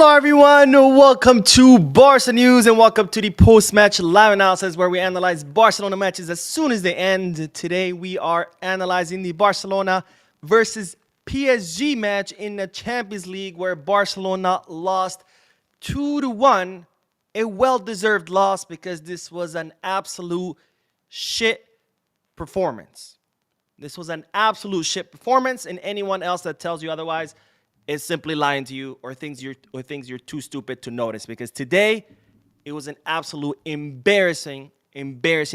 Hello everyone, welcome to Barca News and welcome to the post-match live analysis where we analyze Barcelona matches as soon as they end. Today we are analyzing the Barcelona versus PSG match in the Champions League where Barcelona lost 2-1. A well-deserved loss because this was an absolute shit performance. This was an absolute shit performance, and anyone else that tells you otherwise is simply lying to you or thinks you're too stupid to notice, because today it was an absolute embarrassing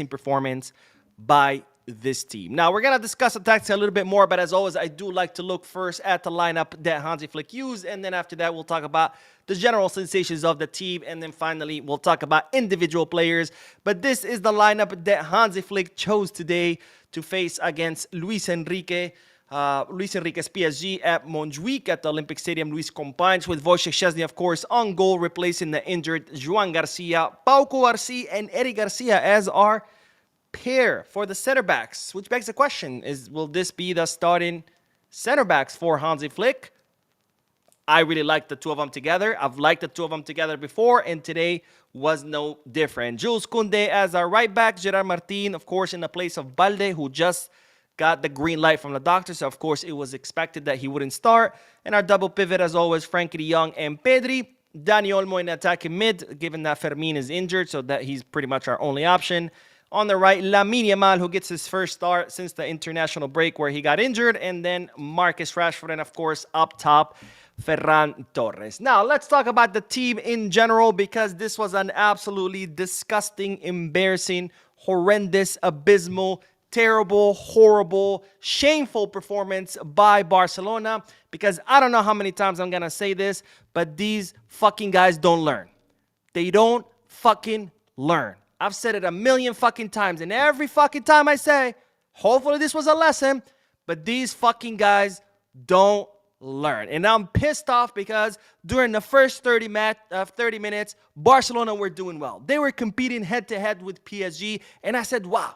performance by this team. Now, we're going to discuss the tactics a little bit more, but as always, I do like to look first at the lineup that Hansi Flick used, and then after that, we'll talk about the general sensations of the team, and then finally, we'll talk about individual players. But this is the lineup that Hansi Flick chose today to face against Luis Enrique's PSG at Montjuic at the Olympic Stadium. Luis combines with Wojciech Szczesny, of course, on goal, replacing the injured Joan Garcia, Pau Cubarsí, and Eric Garcia as our pair for the center backs. Which begs the question, will this be the starting center backs for Hansi Flick? I really like the two of them together. I've liked the two of them together before, and today was no different. Jules Koundé as our right back, Gerard Martin, of course, in the place of Balde, who just got the green light from the doctor, so of course it was expected that he wouldn't start. And our double pivot, as always, Frankie de Jong and Pedri. Dani Olmo in attacking mid, given that Fermin is injured, so that he's pretty much our only option. On the right, Lamine Yamal, who gets his first start since the international break where he got injured. And then Marcus Rashford, and of course, up top, Ferran Torres. Now, let's talk about the team in general, because this was an absolutely disgusting, embarrassing, horrendous, abysmal, terrible, horrible, shameful performance by Barcelona. Because I don't know how many times I'm going to say this, but these fucking guys don't learn. They don't fucking learn. I've said it a million fucking times, and every fucking time I say, hopefully this was a lesson, but these fucking guys don't learn. And I'm pissed off because during the first 30 minutes, Barcelona were doing well. They were competing head-to-head with PSG, and I said, wow,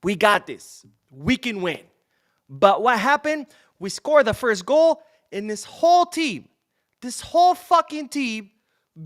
we got this. We can win. But what happened? We scored the first goal, and this whole fucking team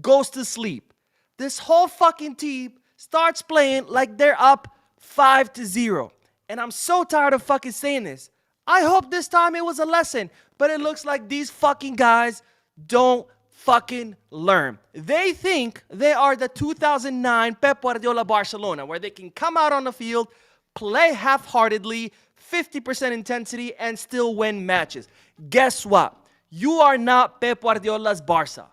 goes to sleep. This whole fucking team starts playing like they're up 5-0. And I'm so tired of fucking saying this. I hope this time it was a lesson, but it looks like these fucking guys don't fucking learn. They think they are the 2009 Pep Guardiola Barcelona, where they can come out on the field, play half-heartedly, 50% intensity, and still win matches. Guess what? You are not Pep Guardiola's Barca.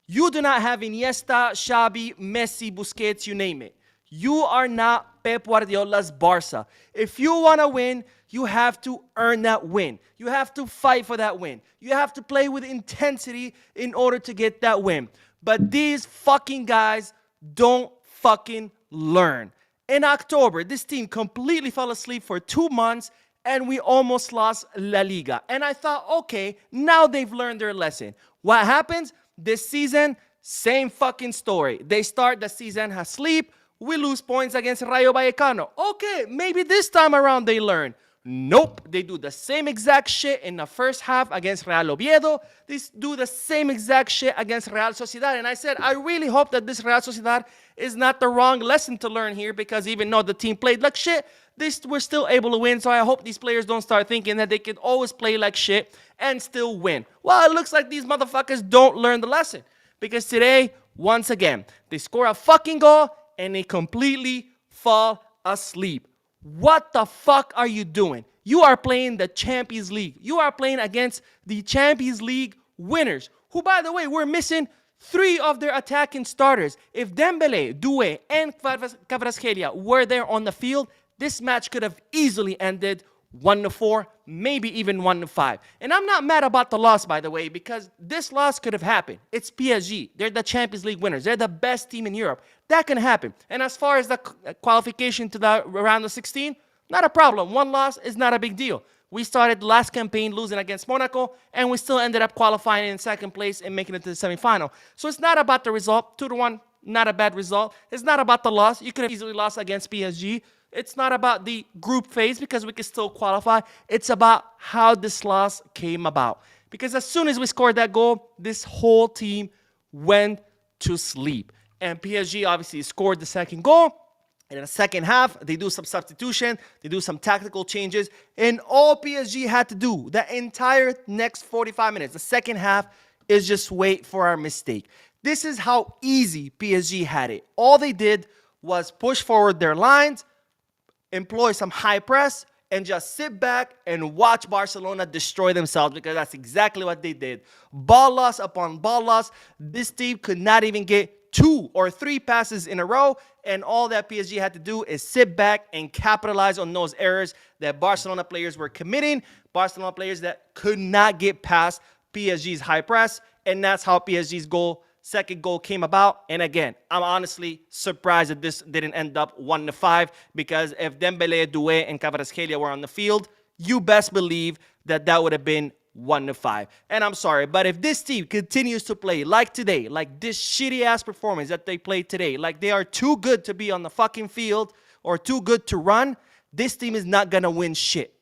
You do not have Iniesta, Xavi, Messi, Busquets, you name it. You are not Pep Guardiola's Barca. If you want to win, you have to earn that win. You have to fight for that win. You have to play with intensity in order to get that win. But these fucking guys don't fucking learn. In October, this team completely fell asleep for 2 months, and we almost lost La Liga. And I thought, okay, now they've learned their lesson. What happens? This season, same fucking story. They start the season asleep. We lose points against Rayo Vallecano. Okay, maybe this time around they learn. Nope, they do the same exact shit in the first half against Real Oviedo. They do the same exact shit against Real Sociedad. And I said, I really hope that this Real Sociedad is not the wrong lesson to learn here, because even though the team played like shit, they were still able to win. So I hope these players don't start thinking that they can always play like shit and still win. Well, it looks like these motherfuckers don't learn the lesson, because today, once again, they score a fucking goal and they completely fall asleep. What the fuck are you doing? You are playing the Champions League. You are playing against the Champions League winners, who, by the way, were missing 3 of their attacking starters. If Dembele, Doué, and Kvaratskhelia were there on the field, this match could have easily ended 1-4, maybe even 1-5. And I'm not mad about the loss, by the way, because this loss could have happened. It's PSG. They're the Champions League winners. They're the best team in Europe. That can happen. And as far as the qualification to the round of 16, not a problem. 1 loss is not a big deal. We started the last campaign losing against Monaco, and we still ended up qualifying in second place and making it to the semifinal. So it's not about the result. 2-1, not a bad result. It's not about the loss. You could have easily lost against PSG. It's not about the group phase, because we can still qualify. It's about how this loss came about. Because as soon as we scored that goal, this whole team went to sleep. And PSG obviously scored the second goal. And in the second half, they do some substitution, they do some tactical changes, and all PSG had to do the entire next 45 minutes, the second half, is just wait for our mistake. This is how easy PSG had it. All they did was push forward their lines, employ some high press, and just sit back and watch Barcelona destroy themselves, because that's exactly what they did. Ball loss upon ball loss. This team could not even get 2 or 3 passes in a row, and all that PSG had to do is sit back and capitalize on those errors that Barcelona players were committing, Barcelona players that could not get past PSG's high press, and that's how PSG's second goal came about. And again, I'm honestly surprised that this didn't end up 1-5, because if Dembele, Doué, and Kvaratskhelia were on the field, you best believe that that would have been 1-5. And I'm sorry, but if this team continues to play like today, like this shitty-ass performance that they played today, like they are too good to be on the fucking field or too good to run, this team is not going to win shit.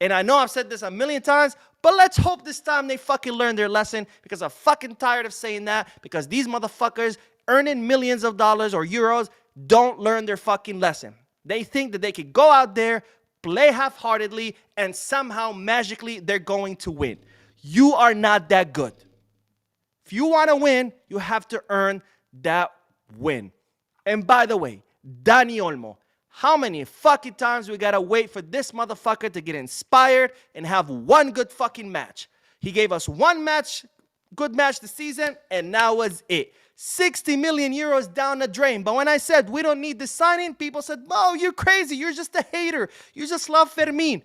And I know I've said this a million times, but let's hope this time they fucking learn their lesson, because I'm fucking tired of saying that, because these motherfuckers earning millions of dollars or euros don't learn their fucking lesson. They think that they could go out there, play half-heartedly, and somehow magically they're going to win. You are not that good. If you want to win, you have to earn that win. And by the way, Dani Olmo, how many fucking times we gotta wait for this motherfucker to get inspired and have one good fucking match? He gave us one good match this season, and that was it. 60 million euros down the drain. But when I said we don't need the signing, people said, "Oh, you're crazy. You're just a hater. You just love Fermin."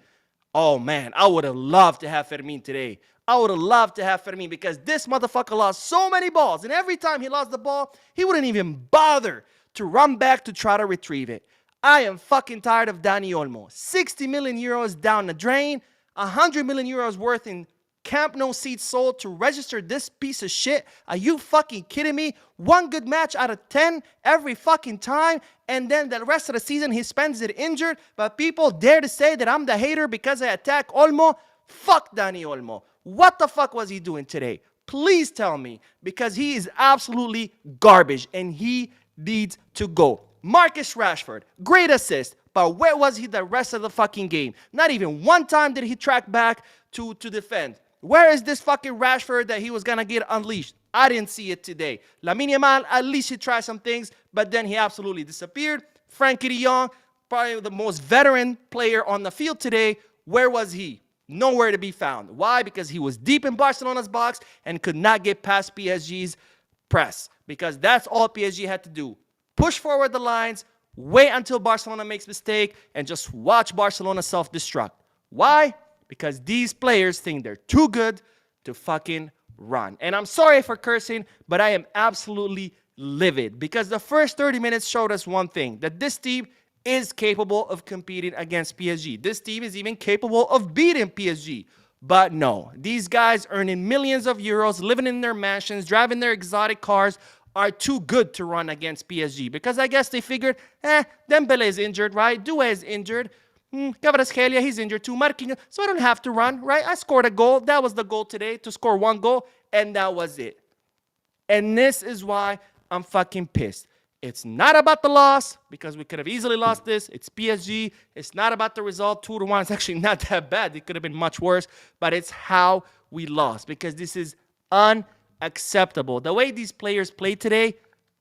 Oh man, I would have loved to have Fermin today. I would have loved to have Fermin, because this motherfucker lost so many balls, and every time he lost the ball, he wouldn't even bother to run back to try to retrieve it. I am fucking tired of Dani Olmo. 60 million euros down the drain, 100 million euros worth in Camp Nou seats sold to register this piece of shit. Are you fucking kidding me? One good match out of 10 every fucking time, and then the rest of the season he spends it injured, but people dare to say that I'm the hater because I attack Olmo? Fuck Dani Olmo. What the fuck was he doing today? Please tell me, because he is absolutely garbage and he needs to go. Marcus Rashford, great assist, but where was he the rest of the fucking game? Not even one time did he track back to defend. Where is this fucking Rashford that he was going to get unleashed? I didn't see it today. Lamine Yamal, at least he tried some things, but then he absolutely disappeared. Frankie de Jong, probably the most veteran player on the field today. Where was he? Nowhere to be found. Why? Because he was deep in Barcelona's box and could not get past PSG's press, because that's all PSG had to do. Push forward the lines, wait until Barcelona makes mistake, and just watch Barcelona self-destruct. Why? Because these players think they're too good to fucking run. And I'm sorry for cursing, but I am absolutely livid, because the first 30 minutes showed us one thing, that this team is capable of competing against PSG. This team is even capable of beating PSG. But no, these guys earning millions of euros, living in their mansions, driving their exotic cars, are too good to run against PSG, because I guess they figured, Dembele is injured, right? Doué is injured. Kvaratskhelia, he's injured too. Marquinhos, so I don't have to run, right? I scored a goal. That was the goal today, to score one goal, and that was it. And this is why I'm fucking pissed. It's not about the loss, because we could have easily lost this. It's PSG. It's not about the result, 2-1. It's actually not that bad. It could have been much worse, but it's how we lost, because this is unacceptable. The way these players played today,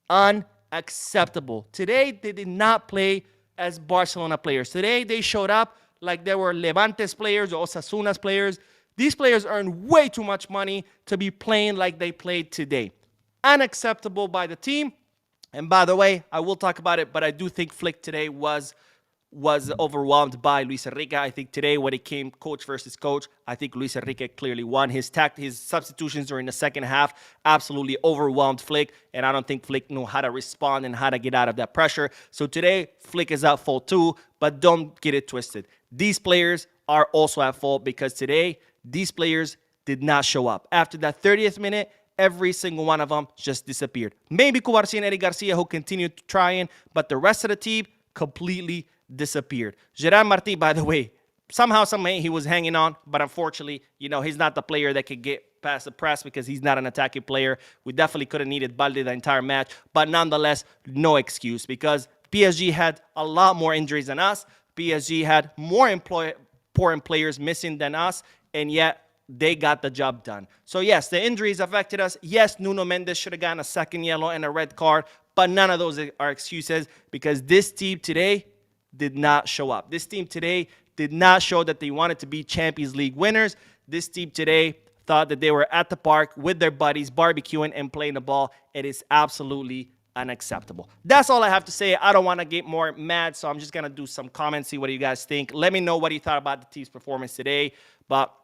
unacceptable. Today, they did not play as Barcelona players. Today, they showed up like they were Levante's players or Osasuna's players. These players earn way too much money to be playing like they played today. Unacceptable by the team. And by the way, I will talk about it, but I do think Flick today was overwhelmed by Luis Enrique. I think today, when it came coach versus coach, I think Luis Enrique clearly won. His substitutions during the second half absolutely overwhelmed Flick, and I don't think Flick knew how to respond and how to get out of that pressure. So today, Flick is at fault too, but don't get it twisted. These players are also at fault, because today, these players did not show up. After that 30th minute, every single one of them just disappeared. Maybe Cubarsí and Eddie Garcia, who continued trying, but the rest of the team completely disappeared. Gerard Martí, by the way, somehow, some way, he was hanging on. But unfortunately, he's not the player that could get past the press because he's not an attacking player. We definitely could have needed Balde the entire match. But nonetheless, no excuse because PSG had a lot more injuries than us. PSG had more important players missing than us. And yet, they got the job done. So, yes, the injuries affected us. Yes, Nuno Mendes should have gotten a second yellow and a red card. But none of those are excuses because this team today did not show up. This team today did not show that they wanted to be Champions League winners. This team today thought that they were at the park with their buddies, barbecuing and playing the ball. It is absolutely unacceptable. That's all I have to say. I don't want to get more mad, so I'm just going to do some comments, see what you guys think. Let me know what you thought about the team's performance today. But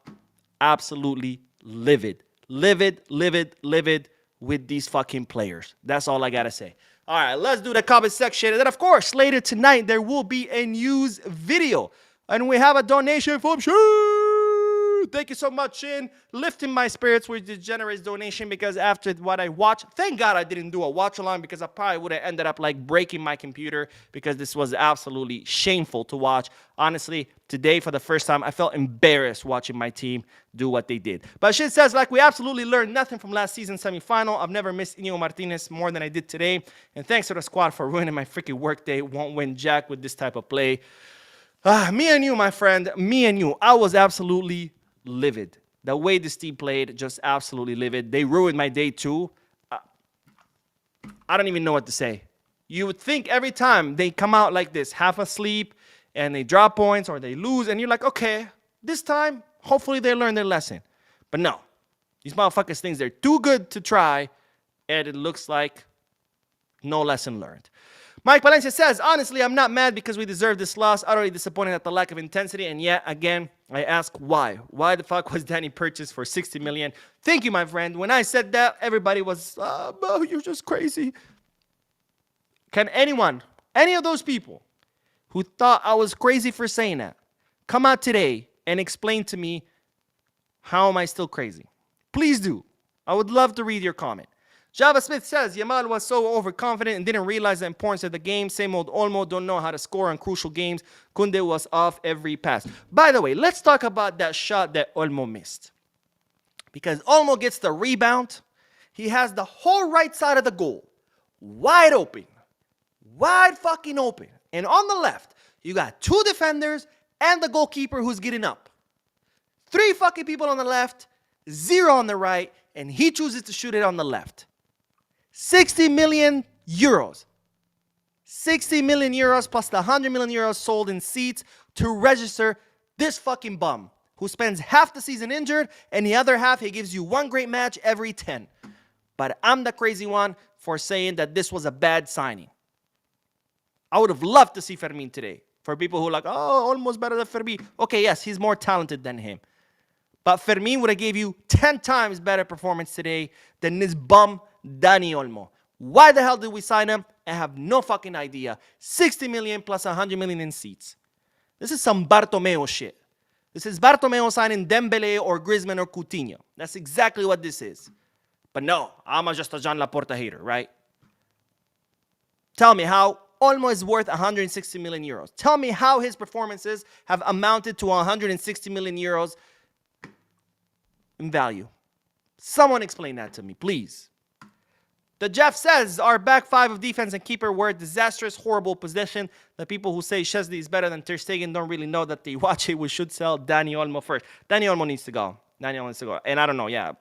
absolutely livid with these fucking players. That's all I gotta say. All right, let's do the comment section. And then, of course, later tonight, there will be a news video. And we have a donation from Shane. Thank you so much, Shin. Lifting my spirits with this generous donation because after what I watched, thank God I didn't do a watch along because I probably would have ended up like breaking my computer because this was absolutely shameful to watch. Honestly, today for the first time, I felt embarrassed watching my team do what they did. But Shin says, like, we absolutely learned nothing from last season's semifinal. I've never missed Inigo Martinez more than I did today. And thanks to the squad for ruining my freaking workday. Won't win jack with this type of play. Me and you, my friend, me and you, I was absolutely livid. The way this team played, just absolutely livid. They ruined my day too. I don't even know what to say. You would think every time they come out like this, half asleep, and they drop points or they lose, and you're like, okay, this time, hopefully they learn their lesson. But no. These motherfuckers think they're too good to try, and it looks like no lesson learned. Mike Valencia says, honestly, I'm not mad because we deserve this loss. Utterly disappointed at the lack of intensity. And yet, again, I ask why. Why the fuck was Danny purchased for $60 million? Thank you, my friend. When I said that, everybody was, oh, you're just crazy. Can anyone, any of those people who thought I was crazy for saying that, come out today and explain to me how am I still crazy? Please do. I would love to read your comment. Java Smith says, Yamal was so overconfident and didn't realize the importance of the game. Same old Olmo, don't know how to score on crucial games. Kunde was off every pass. By the way, let's talk about that shot that Olmo missed. Because Olmo gets the rebound. He has the whole right side of the goal wide open. Wide fucking open. And on the left, you got two defenders and the goalkeeper who's getting up. Three fucking people on the left, zero on the right, and he chooses to shoot it on the left. 60 million euros. 60 million euros plus the 100 million euros sold in seats to register this fucking bum who spends half the season injured and the other half he gives you one great match every 10. But I'm the crazy one for saying that this was a bad signing. I would have loved to see Fermin today. For people who are like, oh, almost better than Fermin. Okay, yes, he's more talented than him. But Fermin would have gave you 10 times better performance today than this bum Dani Olmo. Why the hell did we sign him? I have no fucking idea. 60 million plus 100 million in seats. This is some Bartomeu shit. This is Bartomeu signing Dembele or Griezmann or Coutinho. That's exactly what this is. But no, I'm just a John Laporta hater, right? Tell me how Olmo is worth 160 million euros. Tell me how his performances have amounted to 160 million euros in value. Someone explain that to me, please. The Jeff says, our back five of defense and keeper were disastrous, horrible position. The people who say Szczesny is better than Ter Stegen don't really know that they watch it. We should sell Dani Olmo first. Dani Olmo needs to go. Dani Olmo needs to go. And I don't know, yeah.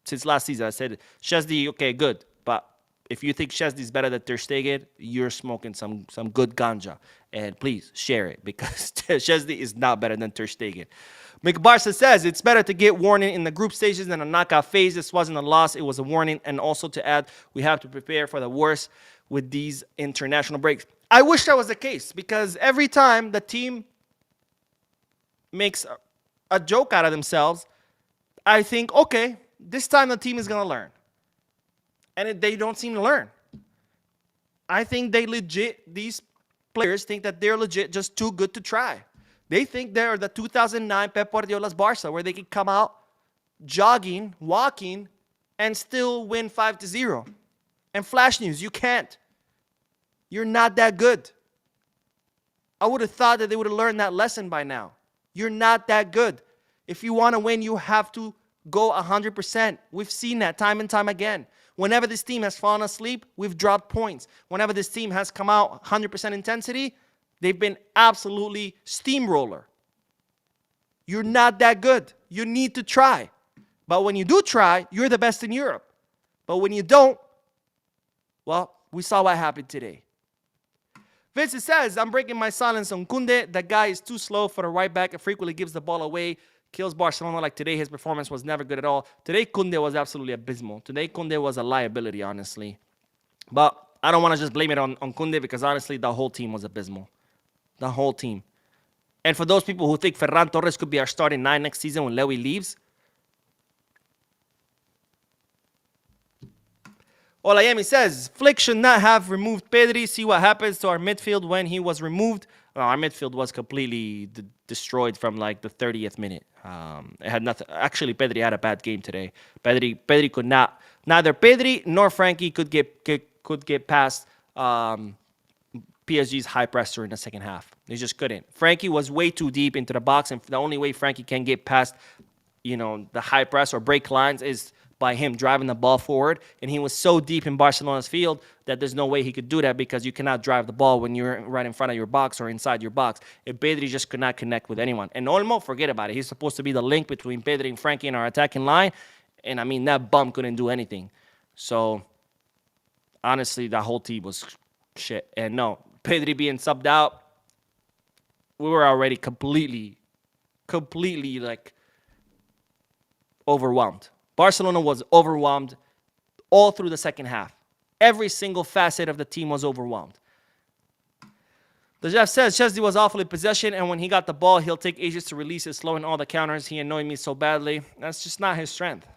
Since last season, I said, Szczesny, okay, good. But if you think Szczesny is better than Ter Stegen, you're smoking some good ganja. And please, share it. Because Szczesny is not better than Ter Stegen. McBarsa says it's better to get warning in the group stages than a knockout phase. This wasn't a loss. It was a warning. And also to add, we have to prepare for the worst with these international breaks. I wish that was the case because every time the team makes a joke out of themselves, I think, okay, this time the team is going to learn. And they don't seem to learn. I think these players think that they're legit just too good to try. They think they're the 2009 Pep Guardiola's Barca, where they can come out jogging, walking, and still win 5-0. And flash news, you can't. You're not that good. I would have thought that they would have learned that lesson by now. You're not that good. If you want to win, you have to go 100%. We've seen that time and time again. Whenever this team has fallen asleep, we've dropped points. Whenever this team has come out 100% intensity, they've been absolutely steamroller. You're not that good. You need to try. But when you do try, you're the best in Europe. But when you don't, well, we saw what happened today. Vincent says, I'm breaking my silence on Koundé. That guy is too slow for the right back and frequently gives the ball away. Kills Barcelona like today. His performance was never good at all. Today, Koundé was absolutely abysmal. Today, Koundé was a liability, honestly. But I don't want to just blame it on Koundé because, honestly, the whole team was abysmal. The whole team. And for those people who think Ferran Torres could be our starting 9 next season when Lewy leaves, Olayemi says, Flick should not have removed Pedri. See what happens to our midfield when he was removed. Well, our midfield was completely destroyed from like the 30th minute. It had nothing. Actually, Pedri had a bad game today. Pedri could not. Neither Pedri nor Frankie could get past PSG's high presser in the second half. They just couldn't. Frankie was way too deep into the box, and the only way Frankie can get past, the high press or break lines is by him driving the ball forward. And he was so deep in Barcelona's field that there's no way he could do that because you cannot drive the ball when you're right in front of your box or inside your box. And Pedri just could not connect with anyone. And Olmo, forget about it. He's supposed to be the link between Pedri and Frankie in our attacking line. And, that bum couldn't do anything. So, honestly, the whole team was shit. And no, Pedri being subbed out, we were already completely overwhelmed. Barcelona was overwhelmed all through the second half. Every single facet of the team was overwhelmed. The Jeff says, Chesney was awful in possession, and when he got the ball, he'll take ages to release it, slowing all the counters. He annoyed me so badly. That's just not his strength.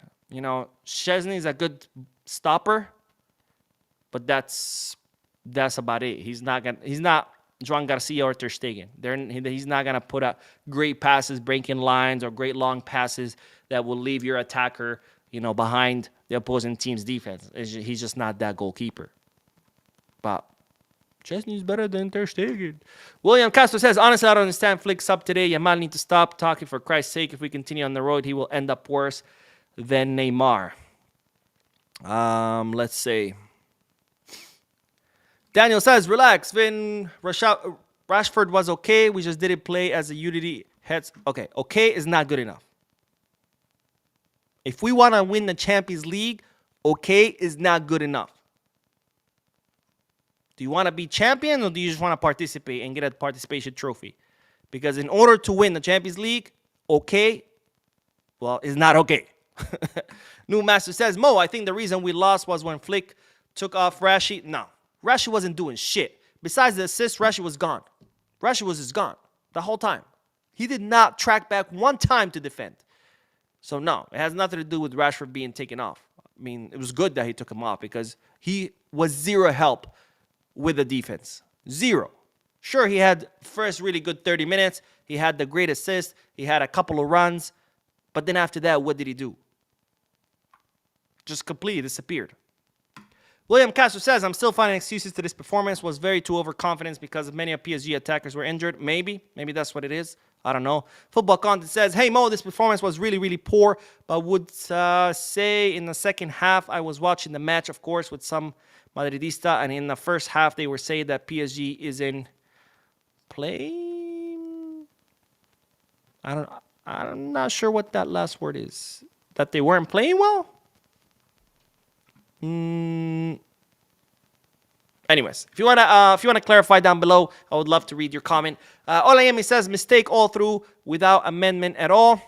Chesney's a good stopper, but that's about it. He's not Joan Garcia or Ter Stegen. He's not going to put up great passes, breaking lines, or great long passes that will leave your attacker, behind the opposing team's defense. He's just not that goalkeeper. But Chesney's better than Ter Stegen. William Castro says, honestly, I don't understand Flick's up today. Yamal needs to stop talking for Christ's sake. If we continue on the road, he will end up worse than Neymar. Let's see. Daniel says, relax, Vin. Rashford was okay. We just didn't play as a unity. Okay is not good enough. If we want to win the Champions League, okay is not good enough. Do you want to be champion or do you just want to participate and get a participation trophy? Because in order to win the Champions League, okay, is not okay. New Master says, Mo, I think the reason we lost was when Flick took off Rashi. No, Rashi wasn't doing shit. Besides the assist, Rashi was gone. Rashi was just gone the whole time. He did not track back one time to defend. So, no, it has nothing to do with Rashford being taken off. It was good that he took him off because he was zero help with the defense. Zero. Sure, he had first really good 30 minutes. He had the great assist. He had a couple of runs. But then after that, what did he do? Just completely disappeared. William Castro says, I'm still finding excuses to this performance. Was very too overconfident because many of PSG attackers were injured. Maybe that's what it is. I don't know. Football Content says, hey, Mo, this performance was really, really poor, but would say in the second half, I was watching the match, of course, with some Madridista, and in the first half, they were saying that PSG is in play. I'm not sure what that last word is. That they weren't playing well? Anyways, if you wanna clarify down below, I would love to read your comment. Olayemi says mistake all through without amendment at all.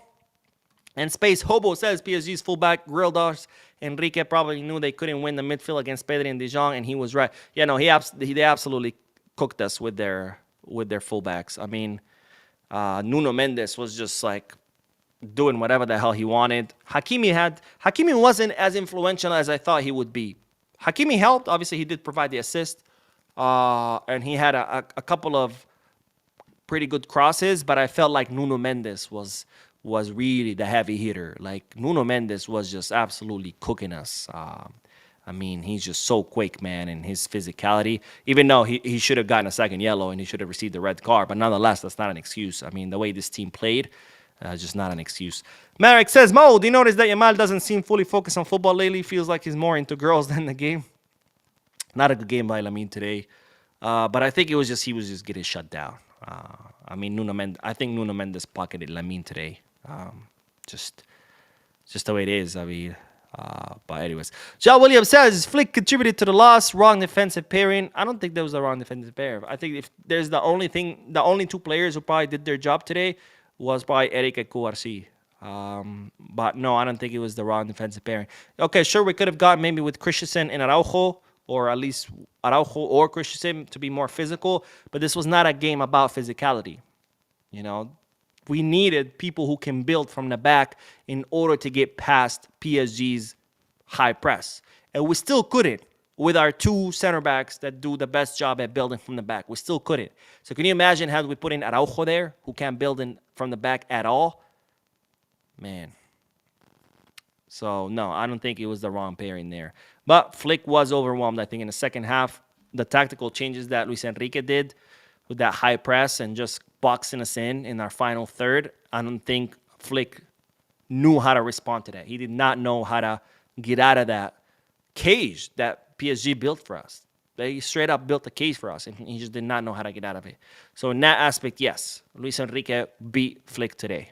And Space Hobo says PSG's fullback Grildos Enrique probably knew they couldn't win the midfield against Pedri and De Jong, and he was right. Yeah, no, they absolutely cooked us with their fullbacks. Nuno Mendes was just like doing whatever the hell he wanted. Hakimi wasn't as influential as I thought he would be. Hakimi helped. Obviously, he did provide the assist. And he had a couple of pretty good crosses, but I felt like Nuno Mendes was really the heavy hitter. Like, Nuno Mendes was just absolutely cooking us. I mean, he's just so quick, man, and his physicality. Even though he should have gotten a second yellow and he should have received the red card, but nonetheless, that's not an excuse. I mean, the way this team played, just not an excuse. Marek says, Mo, do you notice that Yamal doesn't seem fully focused on football lately? Feels like he's more into girls than the game. Not a good game by Lamine today. But I think he was just getting shut down. I mean, I think Nuno Mendes pocketed Lamine today. Just the way it is. I mean, but anyways, Joe Williams says Flick contributed to the loss. Wrong defensive pairing. I don't think there was a wrong defensive pair. I think if there's the only two players who probably did their job today was probably Eric and Kouarsi. But no, I don't think it was the wrong defensive pairing. Okay, sure, we could have gone maybe with Christensen and Araujo, or at least Araujo or Christensen to be more physical. But this was not a game about physicality. You know, we needed people who can build from the back in order to get past PSG's high press. And we still couldn't with our two center backs that do the best job at building from the back. We still couldn't. So can you imagine how we put in Araujo there, who can't build in from the back at all? Man. So, no, I don't think it was the wrong pairing there. But Flick was overwhelmed, I think, in the second half. The tactical changes that Luis Enrique did with that high press and just boxing us in our final third, I don't think Flick knew how to respond to that. He did not know how to get out of that cage that PSG built for us. They straight up built a cage for us, and he just did not know how to get out of it. So in that aspect, yes, Luis Enrique beat Flick today.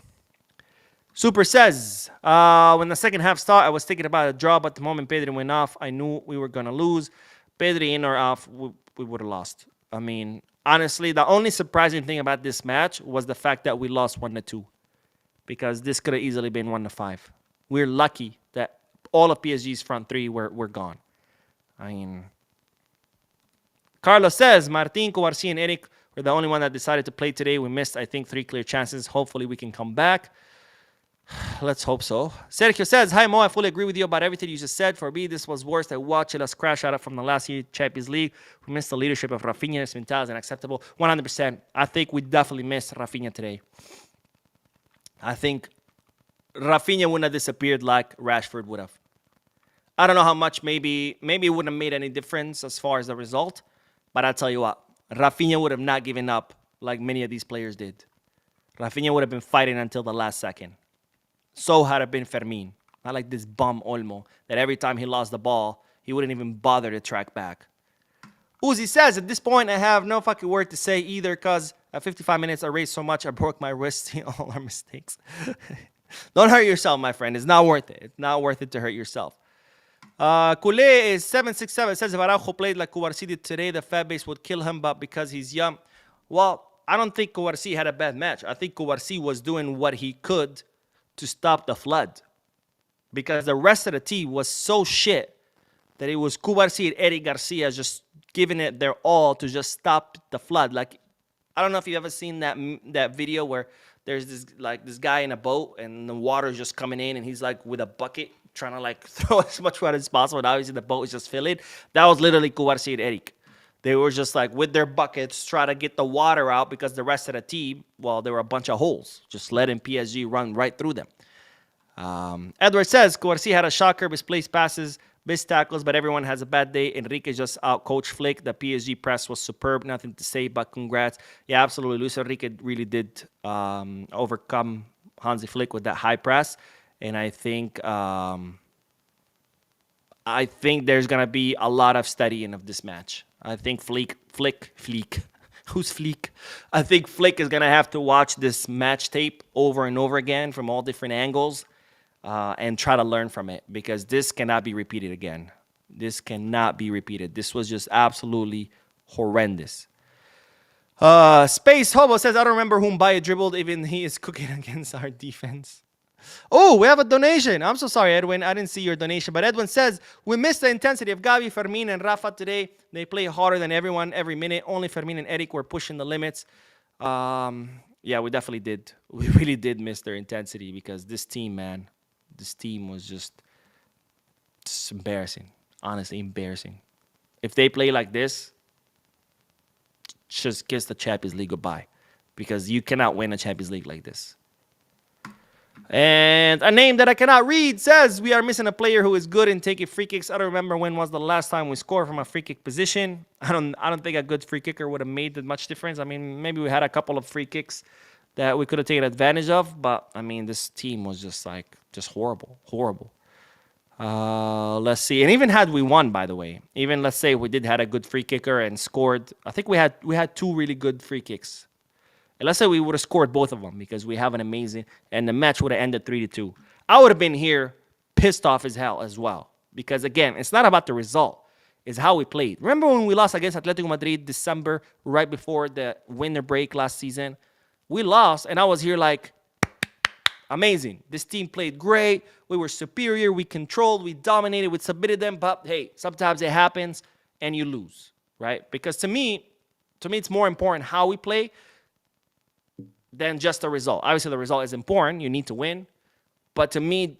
Super says, when the second half started, I was thinking about a draw, but the moment Pedri went off, I knew we were going to lose. Pedri in or off, we would have lost. I mean, honestly, the only surprising thing about this match was the fact that we lost 1-2, because this could have easily been 1-5. We're lucky that all of PSG's front three were gone. I mean, Carlos says, Martin, Kouarsi, and Eric were the only one that decided to play today. We missed, I think, 3 clear chances. Hopefully we can come back. Let's hope so. Sergio says, hi Mo, I fully agree with you about everything you just said. For me, this was worse than watching us crash out from the last year Champions League. We missed the leadership of Rafinha. This mentality is unacceptable. 100%. I think we definitely missed Rafinha today. I think Rafinha wouldn't have disappeared like Rashford would have. I don't know how much, maybe it wouldn't have made any difference as far as the result. But I'll tell you what, Rafinha would have not given up like many of these players did. Rafinha would have been fighting until the last second. So had it been Fermin. Not like this bum Olmo that every time he lost the ball, he wouldn't even bother to track back. Uzi says, at this point, I have no fucking word to say either, because at 55 minutes, I raced so much, I broke my wrist. See all our mistakes. Don't hurt yourself, my friend. It's not worth it. It's not worth it to hurt yourself. Kule is 767. Says, if Araujo played like Kouarsi did today, the fan base would kill him, but because he's young. Well, I don't think Kouarsi had a bad match. I think Kouarsi was doing what he could to stop the flood, because the rest of the team was so shit that it was Kouarsi and Eric Garcia just giving it their all to just stop the flood. Like, I don't know if you've ever seen that video where there's this guy in a boat and the water's just coming in and he's like with a bucket trying to like throw as much water as possible, and obviously the boat is just filling. That was literally Kouarsi and Eric. They were just like with their buckets trying to get the water out, because the rest of the team, well, there were a bunch of holes, just letting PSG run right through them. Edward says, Kouarsi had a shocker, misplaced passes, missed tackles, but everyone has a bad day. Enrique just out-coached Flick. The PSG press was superb. Nothing to say, but congrats. Yeah, absolutely. Luis Enrique really did overcome Hansi Flick with that high press. And I think there's going to be a lot of studying of this match. I think Flick. Who's Flick? I think Flick is going to have to watch this match tape over and over again from all different angles and try to learn from it, because this cannot be repeated again. This cannot be repeated. This was just absolutely horrendous. Space Hobo says, I don't remember whom Baye dribbled. Even he is cooking against our defense. Oh, we have a donation. I'm so sorry, Edwin. I didn't see your donation. But Edwin says, we missed the intensity of Gavi, Fermin, and Rafa today. They play harder than everyone every minute. Only Fermin and Eric were pushing the limits. Yeah, we definitely did. We really did miss their intensity, because this team, man, this team was just embarrassing. Honestly, embarrassing. If they play like this, just kiss the Champions League goodbye, because you cannot win a Champions League like this. And a name that I cannot read says we are missing a player who is good in taking free kicks. I don't remember when was the last time we scored from a free kick position. I don't think a good free kicker would have made that much difference. I mean, maybe we had a couple of free kicks that we could have taken advantage of, but I mean, this team was just horrible, horrible. Let's see, and even had we won, by the way, even let's say we did had a good free kicker and scored. I think we had two really good free kicks. And let's say we would have scored both of them because we have an amazing, and the match would have ended 3-2. I would have been here pissed off as hell as well. Because again, it's not about the result. It's how we played. Remember when we lost against Atletico Madrid December, right before the winter break last season? We lost, and I was here like, amazing. This team played great. We were superior. We controlled. We dominated. We submitted them. But hey, sometimes it happens, and you lose, right? Because to me, it's more important how we play than just the result. Obviously, the result is important. You need to win. But to me,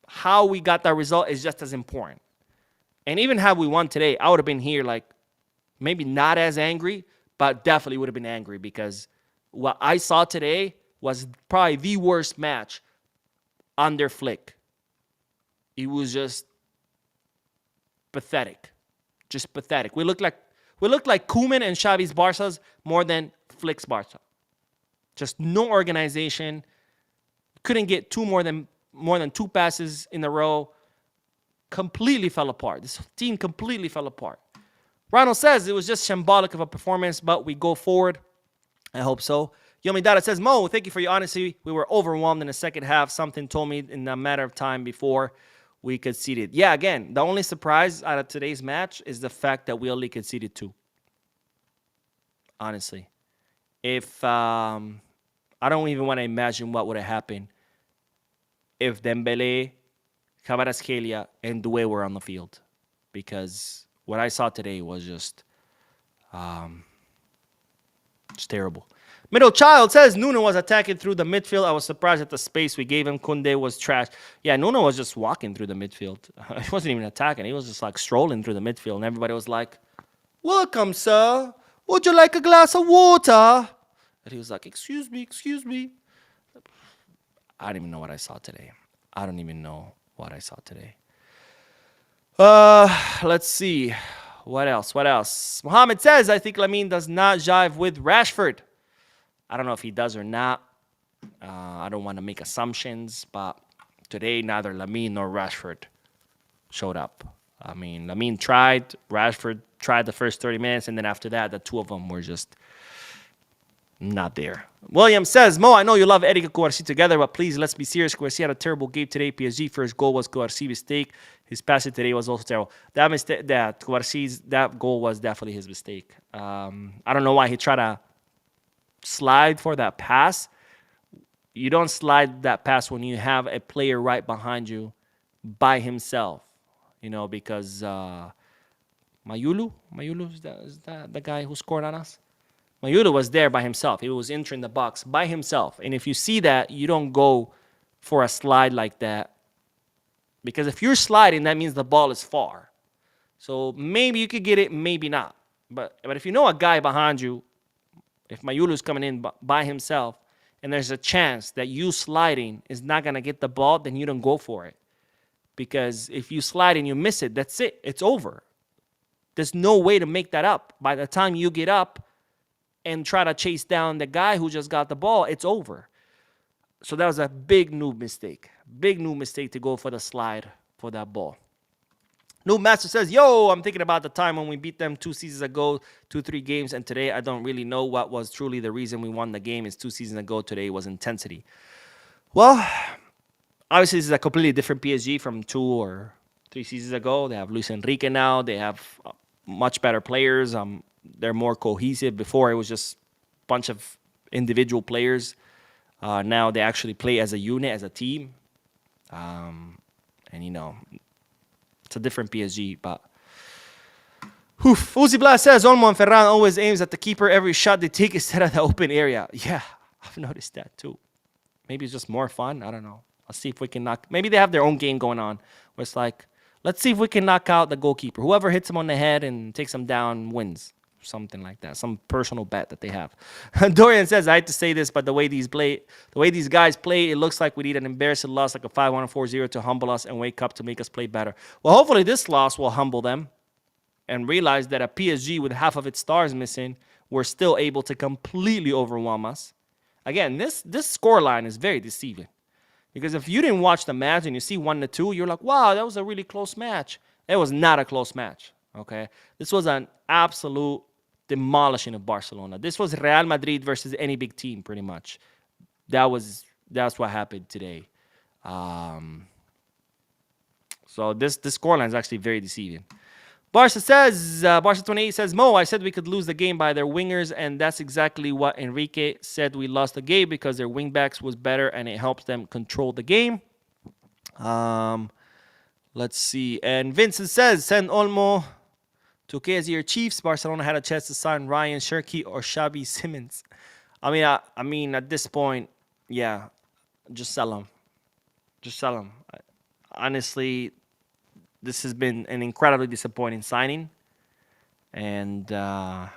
how we got that result is just as important. And even had we won today, I would have been here like maybe not as angry, but definitely would have been angry because what I saw today was probably the worst match under Flick. It was just pathetic. Just pathetic. We looked like Koeman and Xavi's Barca's more than Flick's Barca. Just no organization. Couldn't get more than two passes in a row. Completely fell apart. This team completely fell apart. Ronald says it was just shambolic of a performance, but we go forward. I hope so. Yomi Dada says, Mo, thank you for your honesty. We were overwhelmed in the second half. Something told me in a matter of time before we conceded. Yeah, again, the only surprise out of today's match is the fact that we only conceded 2. Honestly. If I don't even want to imagine what would have happened if Dembele, Kvaratskhelia, and Doué were on the field. Because what I saw today was just terrible. Middle Child says Nuno was attacking through the midfield. I was surprised at the space we gave him. Koundé was trash. Yeah, Nuno was just walking through the midfield. He wasn't even attacking. He was just like strolling through the midfield. And everybody was like, welcome, sir. Would you like a glass of water? And he was like, excuse me, excuse me. I don't even know what I saw today. I don't even know what I saw today. Let's see. What else? Mohammed says, I think Lamine does not jive with Rashford. I don't know if he does or not. I don't want to make assumptions, but today neither Lamine nor Rashford showed up. I mean, Lamine tried. Rashford tried the first 30 minutes, and then after that, the two of them were just not there. William says, Mo, I know you love Eric and Kouarsi together, but please, let's be serious. Kouarsi had a terrible game today. PSG first goal was Kouarsi's mistake. His passing today was also terrible. That goal was definitely his mistake. I don't know why he tried to slide for that pass. You don't slide that pass when you have a player right behind you by himself. You know, because Mayulu is that the guy who scored on us? Mayulu was there by himself. He was entering the box by himself. And if you see that, you don't go for a slide like that. Because if you're sliding, that means the ball is far. So maybe you could get it, maybe not. But if you know a guy behind you, if Mayulu's coming in by himself, and there's a chance that you sliding is not going to get the ball, then you don't go for it. Because if you slide and you miss it, that's it. It's over. There's no way to make that up. By the time you get up and try to chase down the guy who just got the ball, it's over. So that was a big noob mistake. Big noob mistake to go for the slide for that ball. Noob Master says, yo, I'm thinking about the time when we beat them 2 seasons ago, 2-3 games, and today I don't really know what was truly the reason we won the game. Is 2 seasons ago, today was intensity. Well, obviously this is a completely different PSG from 2 or 3 seasons ago. They have Luis Enrique now. They have much better players. They're more cohesive. Before, it was just a bunch of individual players. Now they actually play as a unit, as a team. And, you know, it's a different PSG. But Uzi Blas says, Olmo and Ferran always aims at the keeper. Every shot they take instead of the open area. Yeah, I've noticed that too. Maybe it's just more fun. I don't know. Let's see if we can knock. Maybe they have their own game going on where it's like, let's see if we can knock out the goalkeeper. Whoever hits him on the head and takes him down wins. something like that, some personal bet that they have. Dorian says, I hate to say this, but the way these guys play, it looks like we need an embarrassing loss like a 5-1 or 4-0 to humble us and wake up to make us play better. Well, hopefully this loss will humble them and realize that a PSG with half of its stars missing were still able to completely overwhelm us. Again, this scoreline is very deceiving. Because if you didn't watch the match and you see 1-2, you're like, wow, that was a really close match. It was not a close match, okay? This was an absolute demolishing of Barcelona. This was Real Madrid versus any big team, pretty much. That's what happened today. So this scoreline is actually very deceiving. Barca 28 says, Mo, I said we could lose the game by their wingers, and that's exactly what Enrique said. We lost the game because their wingbacks was better, and it helps them control the game. Let's see. And Vincent says, send Olmo to KSR Chiefs. Barcelona had a chance to sign Ryan Cherki or Xavi Simons. I mean, at this point, yeah, just sell them. Just sell them. Honestly, this has been an incredibly disappointing signing. And I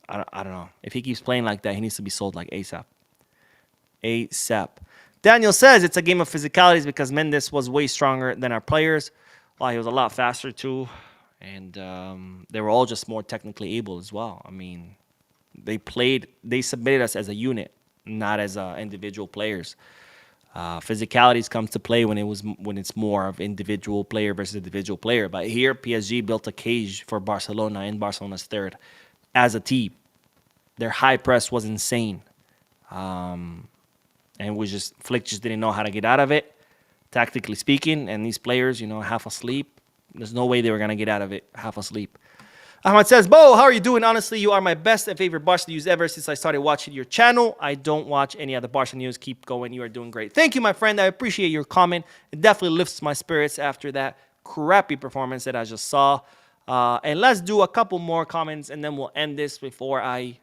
don't know. If he keeps playing like that, he needs to be sold like ASAP. ASAP. Daniel says it's a game of physicalities because Mendes was way stronger than our players. Well, he was a lot faster too. And they were all just more technically able as well. I mean, they submitted us as a unit, not as individual players. Physicalities comes to play when it's more of individual player versus individual player. But here, PSG built a cage for Barcelona in Barcelona's third as a team. Their high press was insane. And Flick just didn't know how to get out of it, tactically speaking. And these players, half asleep. There's no way they were going to get out of it half asleep. Ahmad says, Bo, how are you doing? Honestly, you are my best and favorite Barca news ever since I started watching your channel. I don't watch any other Barca news. Keep going. You are doing great. Thank you, my friend. I appreciate your comment. It definitely lifts my spirits after that crappy performance that I just saw. And let's do a couple more comments, and then we'll end this before I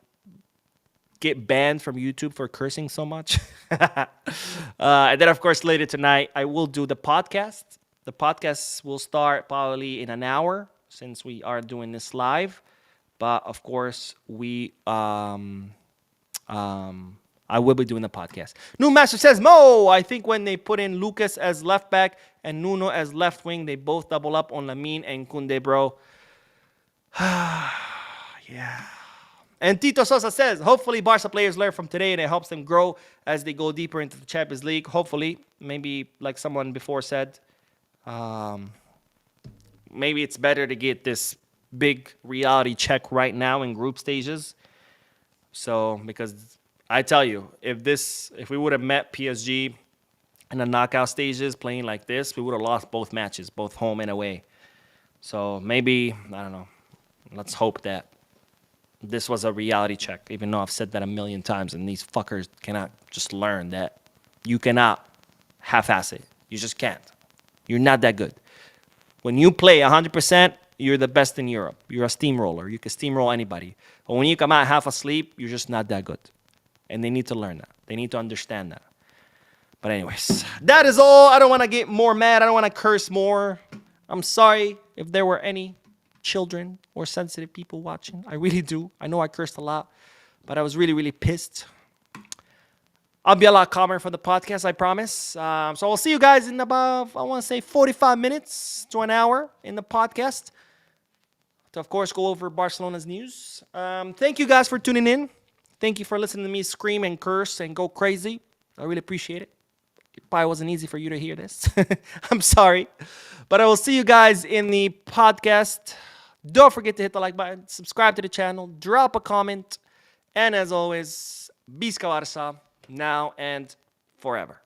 get banned from YouTube for cursing so much. And then, of course, later tonight, I will do the podcast. The podcast will start probably in an hour, since we are doing this live. But of course, I will be doing the podcast. New Master says, Mo, I think when they put in Lucas as left back and Nuno as left wing, they both double up on Lamine and Koundé, bro. Yeah. And Tito Sosa says, hopefully Barca players learn from today and it helps them grow as they go deeper into the Champions League. Hopefully, maybe like someone before said, maybe it's better to get this big reality check right now in group stages. So, because I tell you, if we would have met PSG in the knockout stages playing like this, we would have lost both matches, both home and away. So maybe, I don't know, let's hope that this was a reality check, even though I've said that a million times, and these fuckers cannot just learn that you cannot half-ass it. You just can't. You're not that good. When you play 100%, you're the best in Europe. You're a steamroller. You can steamroll anybody. But when you come out half asleep, you're just not that good. And they need to learn that. They need to understand that. But anyways, that is all. I don't want to get more mad. I don't want to curse more. I'm sorry if there were any children or sensitive people watching. I really do. I know I cursed a lot, but I was really, really pissed. I'll be a lot calmer for the podcast, I promise. So I'll see you guys in about, I want to say 45 minutes to an hour in the podcast to, of course, go over Barcelona's news. Thank you guys for tuning in. Thank you for listening to me scream and curse and go crazy. I really appreciate it. It probably wasn't easy for you to hear this. I'm sorry. But I will see you guys in the podcast. Don't forget to hit the like button, subscribe to the channel, drop a comment, and as always, Visca Barça, now and forever.